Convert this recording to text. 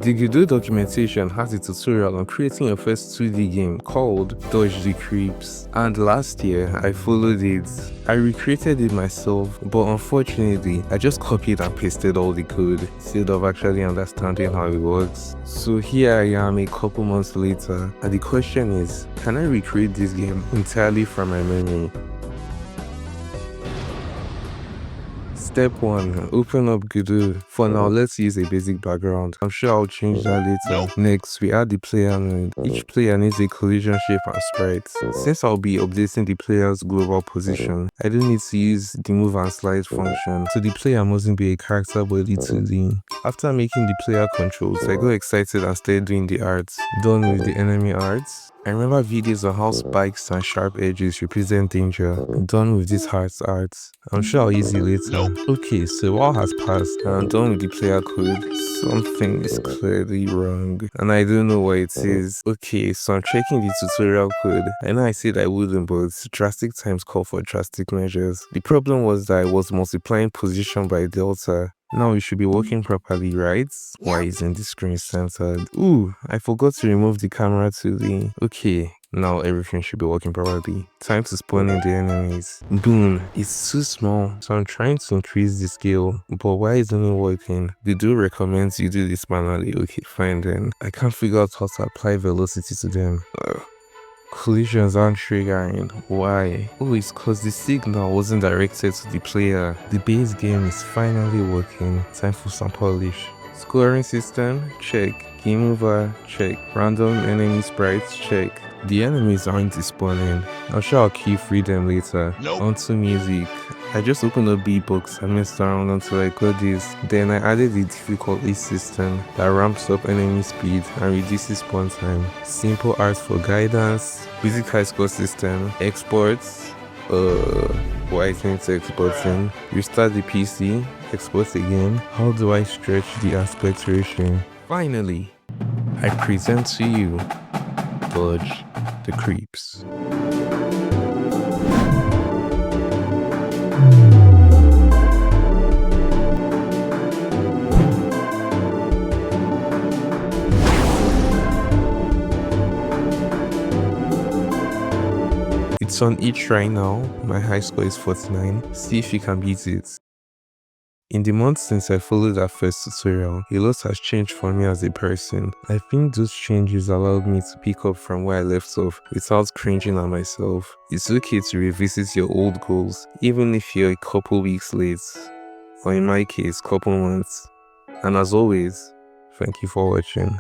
The Godot documentation has a tutorial on creating your first 2D game called Dodge the Creeps, and last year I followed it. I recreated it myself, but unfortunately I just copied and pasted all the code instead of actually understanding how it works. So here I am a couple months later, and the question is, can I recreate this game entirely from my memory? Step 1. Open up Godot. For now, let's use a basic background. I'm sure I'll change that later. Next, we add the player node. Each player needs a collision shape and sprites. Since I'll be updating the player's global position, I don't need to use the move and slide function, so the player mustn't be a character but the 2D. After making the player controls, I got excited and started doing the arts. Done with the enemy arts. I remember videos on how spikes and sharp edges represent danger. Done with this heart's arts. I'm sure I'll use it later. Okay, so while has passed and I'm done with the player code, something is clearly wrong and I don't know what it is. Okay, so I'm checking the tutorial code. I know I said I wouldn't, but drastic times call for drastic measures. The problem was that I was multiplying position by delta. Now it should be working properly, right? Why isn't the screen centered? Ooh, I forgot to remove the camera to the... Okay, now everything should be working properly. Time to spawn in the enemies. Boom, it's too small, so I'm trying to increase the scale, but why isn't it working? They do recommend you do this manually. Okay, fine then. I can't figure out how to apply velocity to them. Collisions aren't triggering. Why? Oh, it's cause the signal wasn't directed to the player. The base game is finally working. Time for some polish. Scoring system? Check. Game over? Check. Random enemy sprites? Check. The enemies aren't spawning. I'm sure I'll key free them later. Onto music. I just opened up beatbox and messed around until I got this. Then I added the difficulty system that ramps up enemy speed and reduces spawn time. Simple art for guidance. Basic high score system. Exports. Why isn't it exporting? Restart the PC. Export again. How do I stretch the aspect ratio? Finally, I present to you Dodge the Creeps. It's on each right now. My high score is 49. See if you can beat it. In the months since I followed that first tutorial, a lot has changed for me as a person. I think those changes allowed me to pick up from where I left off without cringing at myself. It's okay to revisit your old goals, even if you're a couple weeks late, or in my case, couple months. And as always, thank you for watching.